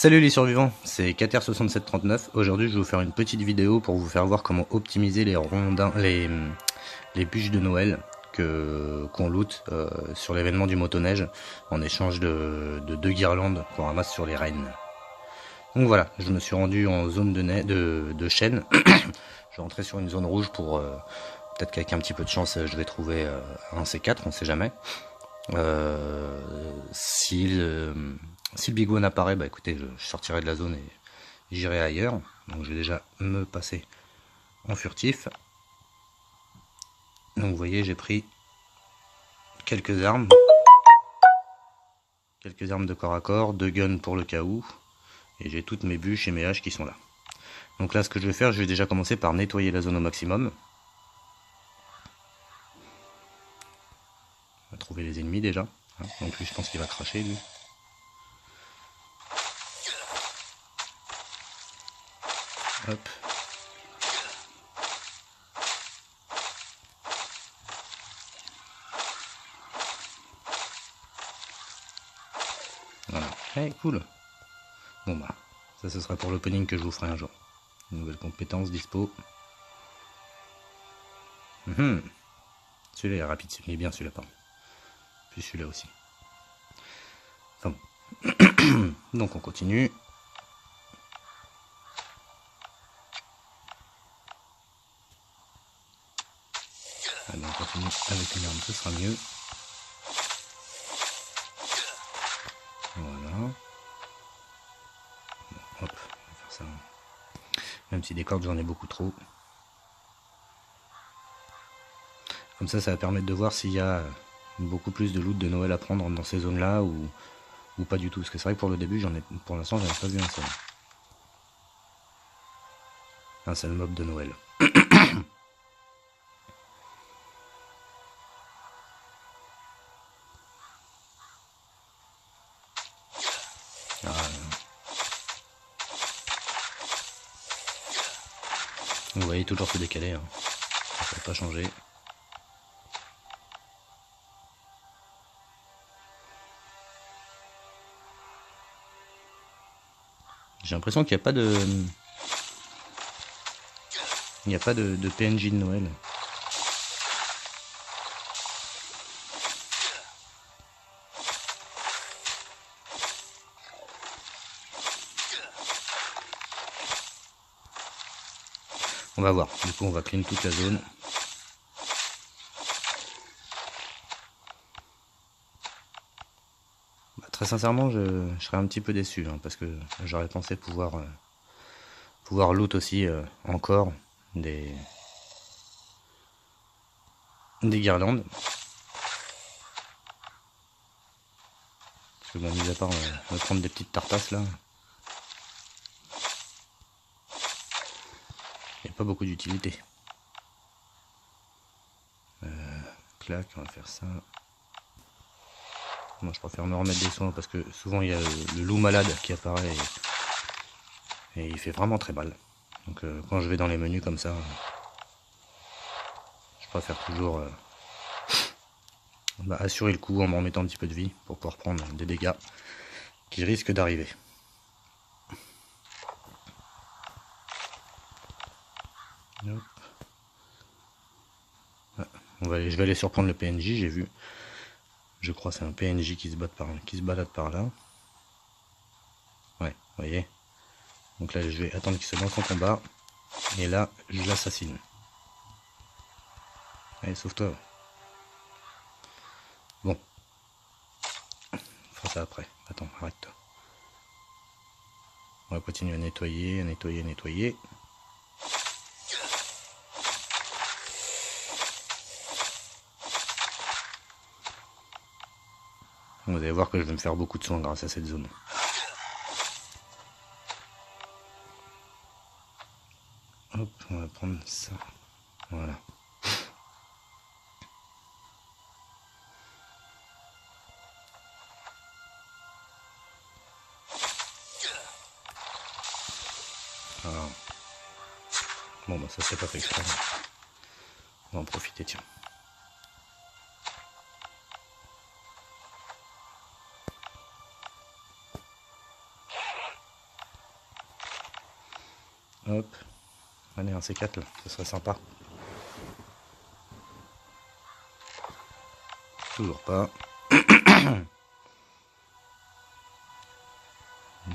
Salut les survivants, c'est Cater6739. Aujourd'hui, je vais vous faire une petite vidéo pour vous faire voir comment optimiser les rondins, les bûches de Noël qu'on loot sur l'événement du motoneige en échange de 2 guirlandes qu'on ramasse sur les rennes. Donc voilà, je me suis rendu en zone de chêne. Je vais rentrer sur une zone rouge pour peut-être qu'avec un petit peu de chance, je vais trouver un C4, on sait jamais. Si le Big One apparaît, bah écoutez, je sortirai de la zone et j'irai ailleurs. Donc je vais déjà me passer en furtif. Donc vous voyez, j'ai pris quelques armes de corps à corps, 2 guns pour le cas où, et j'ai toutes mes bûches et mes haches qui sont là. Donc là, ce que je vais faire, je vais déjà commencer par nettoyer la zone au maximum. On va trouver les ennemis déjà. Donc lui, je pense qu'il va cracher, lui. Hop. Voilà. Hey, cool. Bon bah, ça ce sera pour l'opening que je vous ferai un jour. Une nouvelle compétence dispo. Celui-là est rapide, il est bien celui-là, pardon. Puis celui-là aussi. Enfin bon. Donc on continue. Allez, on continue avec une arme, ce sera mieux. Voilà. Bon, hop, on va faire ça. Même si des cordes j'en ai beaucoup trop. Comme ça va permettre de voir s'il y a beaucoup plus de loot de Noël à prendre dans ces zones-là ou pas du tout. Parce que c'est vrai que pour le début, pour l'instant, j'en ai pas vu un seul. Un seul mob de Noël. Vous voyez, toujours se décaler. Hein. Ça n'a pas changé. J'ai l'impression qu'il n'y a pas de... Il n'y a pas de PNJ de Noël. On va voir. Du coup, on va clean toute la zone. Bah, très sincèrement, je serais un petit peu déçu. Hein, parce que j'aurais pensé pouvoir loot aussi encore des guirlandes. Parce que bon, mis à part me prendre des petites tartasses là, il n'y a pas beaucoup d'utilité. Clac, on va faire ça. Moi je préfère me remettre des soins parce que souvent il y a le loup malade qui apparaît et il fait vraiment très mal. Donc quand je vais dans les menus comme ça, je préfère toujours assurer le coup en me remettant un petit peu de vie pour pouvoir prendre des dégâts qui risquent d'arriver. Je vais aller surprendre le PNJ, j'ai vu. Je crois que c'est un PNJ qui se balade par là. Ouais, vous voyez. Donc là, je vais attendre qu'il se lance en combat. Et là, je l'assassine. Allez, sauve-toi. Bon. On fera ça après. Attends, arrête-toi. On va continuer à nettoyer, nettoyer. Vous allez voir que je vais me faire beaucoup de soins grâce à cette zone. Hop, on va prendre ça. Voilà. Alors. Bon bah ça c'est pas fait exprès. On va en profiter, tiens. Hop. Allez, un C4 là, ce serait sympa. Toujours pas. Je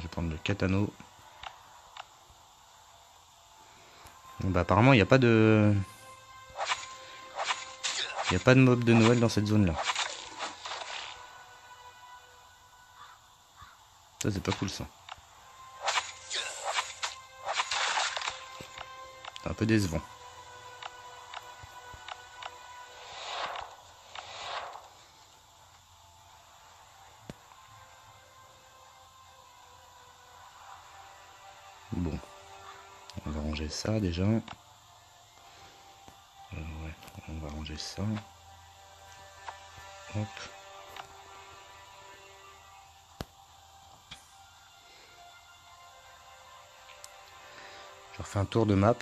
vais prendre le katano. Bah apparemment il n'y a pas de... Il n'y a pas de mob de Noël dans cette zone là. Ça c'est pas cool ça. C'est un peu décevant. Bon. On va ranger ça déjà. Ouais, on va ranger ça. Hop. Je refais un tour de map,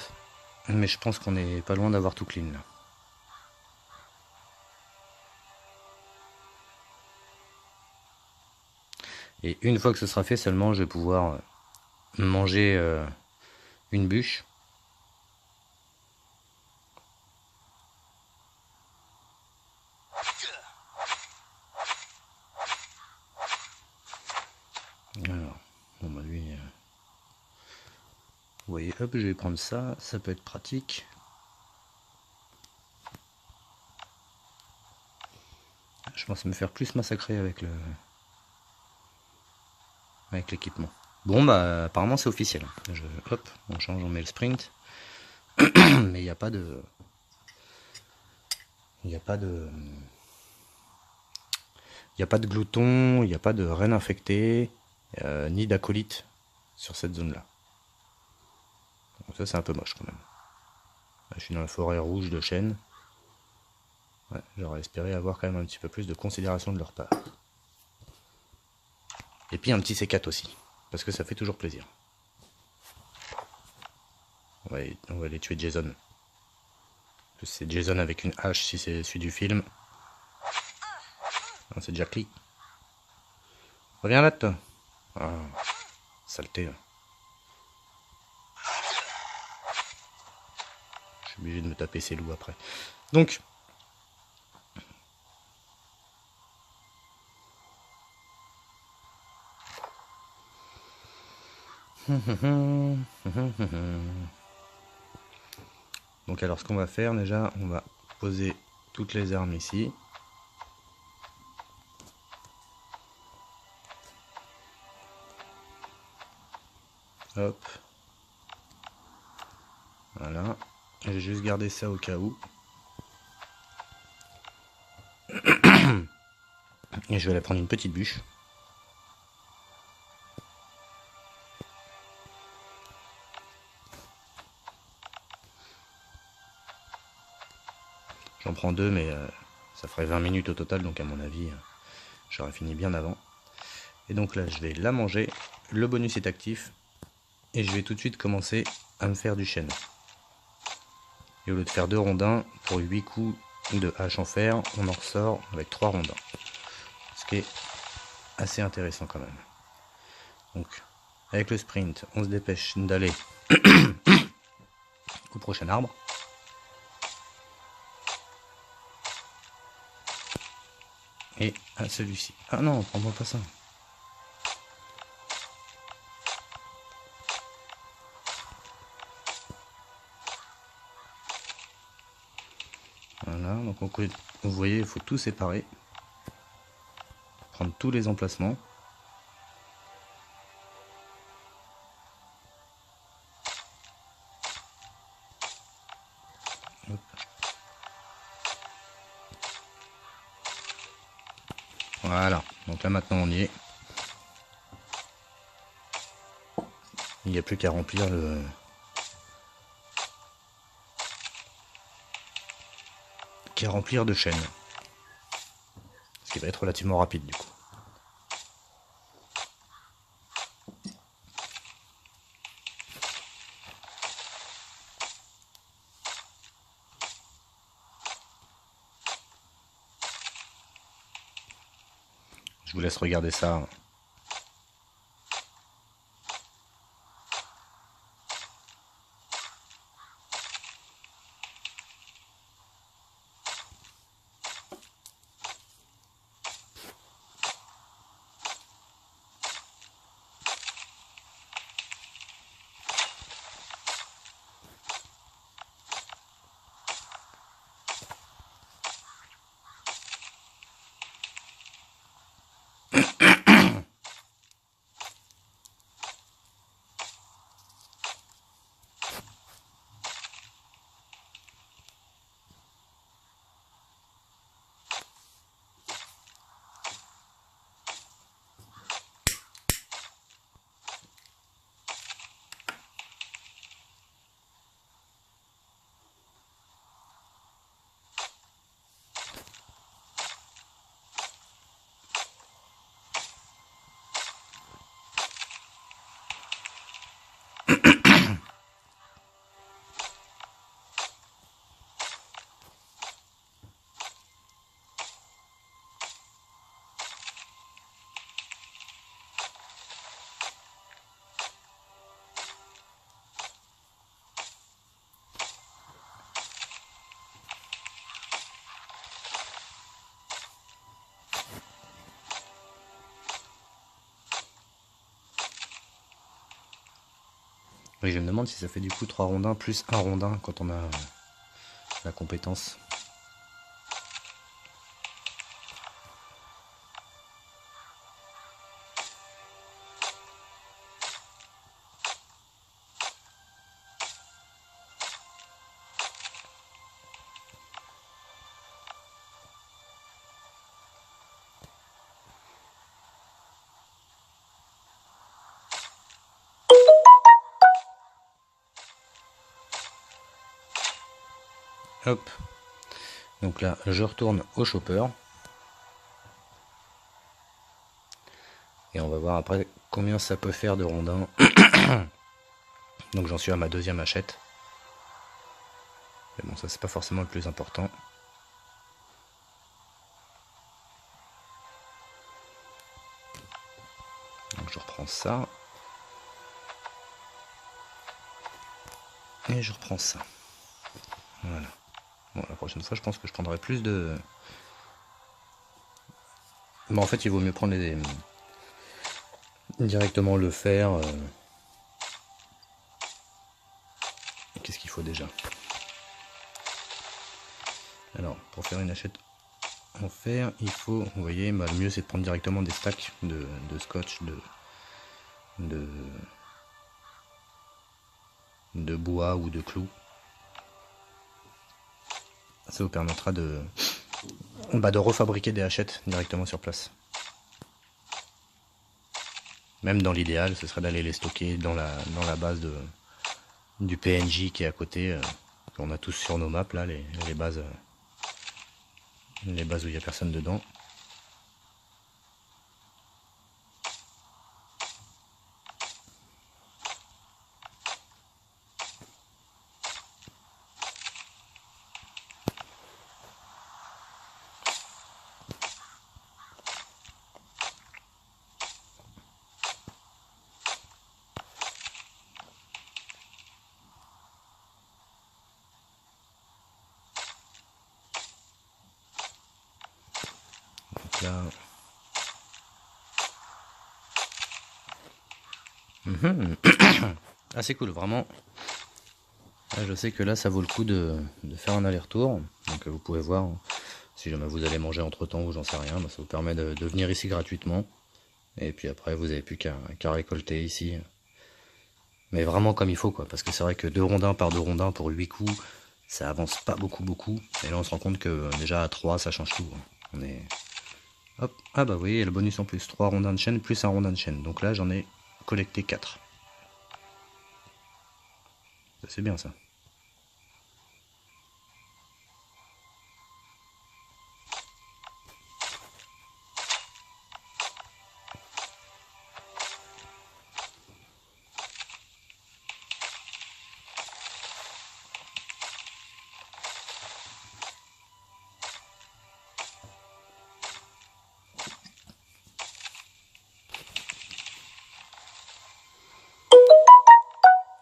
mais je pense qu'on est pas loin d'avoir tout clean là. Et une fois que ce sera fait seulement, je vais pouvoir manger une bûche. Alors, bon bah lui, vous voyez, hop, je vais prendre ça, ça peut être pratique. Je pense me faire plus massacrer avec l'équipement. Bon bah apparemment c'est officiel. Hop, on change, on met le sprint. Mais il n'y a pas de... Il n'y a pas de... Il n'y a pas de glouton, il n'y a pas de reine infectée, ni d'acolyte sur cette zone-là. Donc ça c'est un peu moche quand même. Là, je suis dans la forêt rouge de chêne. Ouais, j'aurais espéré avoir quand même un petit peu plus de considération de leur part. Et puis un petit C4 aussi, parce que ça fait toujours plaisir. On va aller tuer Jason. C'est Jason avec une hache si c'est celui du film. Non, c'est Jack Lee. Reviens là, toi. Ah, saleté. Je suis obligé de me taper ces loups après. Donc... Donc alors ce qu'on va faire déjà, on va poser toutes les armes ici. Hop. Voilà. Je vais juste garder ça au cas où. Et je vais aller prendre une petite bûche. J'en prends deux, mais ça ferait 20 minutes au total, donc à mon avis, j'aurais fini bien avant. Et donc là, je vais la manger. Le bonus est actif. Et je vais tout de suite commencer à me faire du chêne. Et au lieu de faire 2 rondins, pour 8 coups de hache en fer, on en ressort avec 3 rondins. Ce qui est assez intéressant quand même. Donc, avec le sprint, on se dépêche d'aller au prochain arbre. Et à celui-ci. Ah non, prends-moi pas ça. Voilà, donc vous voyez, il faut tout séparer. Prendre tous les emplacements. Hop. Voilà, donc là maintenant on y est. Il n'y a plus qu'à remplir de chêne. Ce qui va être relativement rapide du coup. Je vous laisse regarder ça. Oui, je me demande si ça fait du coup 3 rondins plus un rondin quand on a la compétence. Hop. Donc là, je retourne au chopper. Et on va voir après combien ça peut faire de rondins. Donc j'en suis à ma deuxième hachette. Mais bon, ça c'est pas forcément le plus important. Donc je reprends ça. Et je reprends ça. Voilà. Bon, la prochaine fois, je pense que je prendrai plus de... Mais en fait, il vaut mieux prendre directement le fer. Qu'est-ce qu'il faut déjà? Alors, pour faire une hachette en fer, il faut, vous voyez, bah, le mieux c'est de prendre directement des stacks de scotch, de bois ou de clous. Ça vous permettra de refabriquer des hachettes directement sur place. Même dans l'idéal, ce serait d'aller les stocker dans la base du PNJ qui est à côté. On a tous sur nos maps là, les bases où il n'y a personne dedans. Donc là... Ah, c'est cool, vraiment. Là, je sais que là, ça vaut le coup de faire un aller-retour. Donc vous pouvez voir, si jamais vous allez manger entre temps ou j'en sais rien, bah, ça vous permet de venir ici gratuitement. Et puis après, vous n'avez plus qu'à récolter ici. Mais vraiment comme il faut, quoi. Parce que c'est vrai que 2 rondins par 2 rondins pour 8 coups, ça avance pas beaucoup. Et là, on se rend compte que déjà à 3, ça change tout. On est... Hop. Ah bah oui, et le bonus en plus. 3 rondins de chaîne plus un rondin de chaîne. Donc là, j'en ai collecté 4. C'est bien ça.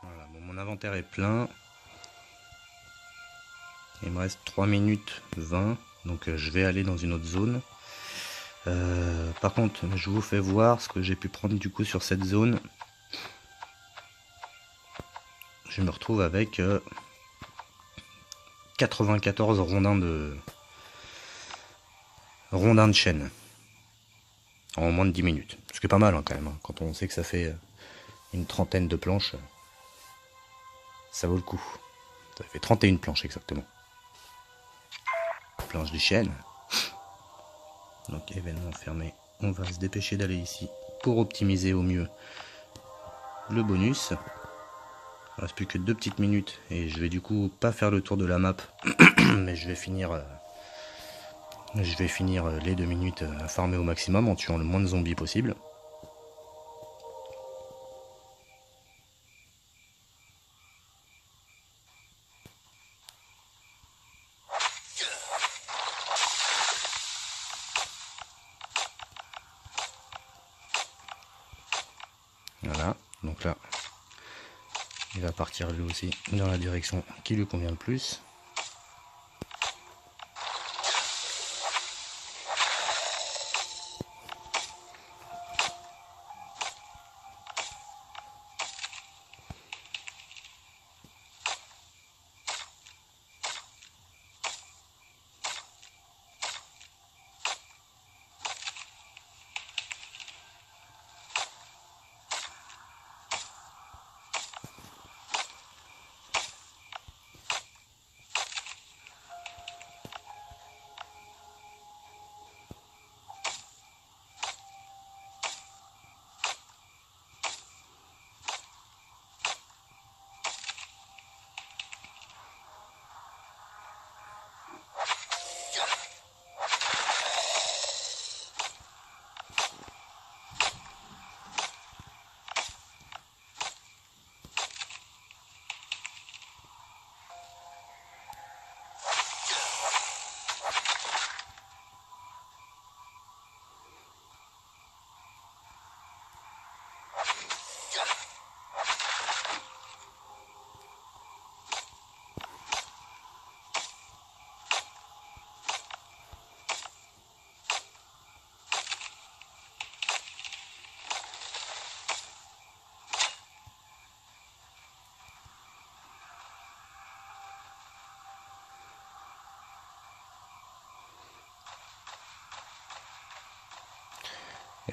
Voilà, bon, mon inventaire est plein. Il me reste 3 minutes 20. Donc je vais aller dans une autre zone. Par contre, je vous fais voir ce que j'ai pu prendre du coup sur cette zone. Je me retrouve avec 94 rondins de chaîne en moins de 10 minutes. Ce qui est pas mal hein, quand même. Hein. Quand on sait que ça fait une trentaine de planches, ça vaut le coup. Ça fait 31 planches exactement. Planches de chaîne. Donc événement fermé. On va se dépêcher d'aller ici pour optimiser au mieux le bonus. Il ne reste plus que 2 petites minutes et je vais du coup pas faire le tour de la map, mais je vais finir les 2 minutes à farmer au maximum en tuant le moins de zombies possible. Voilà, donc là, il va partir lui aussi dans la direction qui lui convient le plus.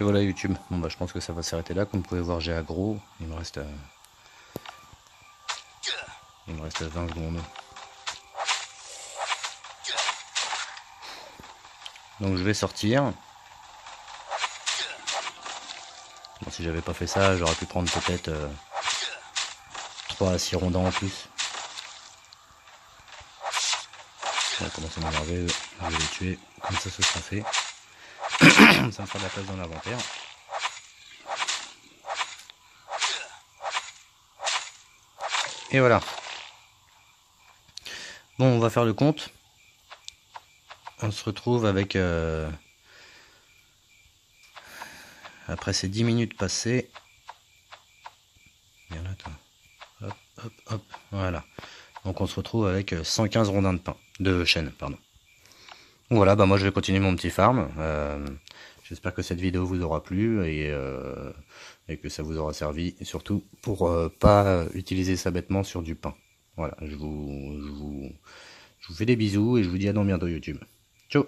Et voilà YouTube. Bon bah je pense que ça va s'arrêter là. Comme vous pouvez voir, j'ai aggro. Il me reste 20 secondes. Donc je vais sortir. Bon, si j'avais pas fait ça, j'aurais pu prendre peut-être 3 à 6 rondins en plus. On va commencer à m'énerver, je vais les tuer, comme ça ce sera fait. Ça me fera de la place dans l'inventaire. Et voilà. Bon, on va faire le compte. On se retrouve avec... après ces 10 minutes passées... Viens là, toi. Hop, hop, hop. Voilà. Donc on se retrouve avec 115 rondins de pain. De chêne, pardon. Voilà, bah moi je vais continuer mon petit farm. J'espère que cette vidéo vous aura plu et que ça vous aura servi, surtout pour pas utiliser ça bêtement sur du pain. Voilà, je vous fais des bisous et je vous dis à dans bientôt YouTube. Ciao.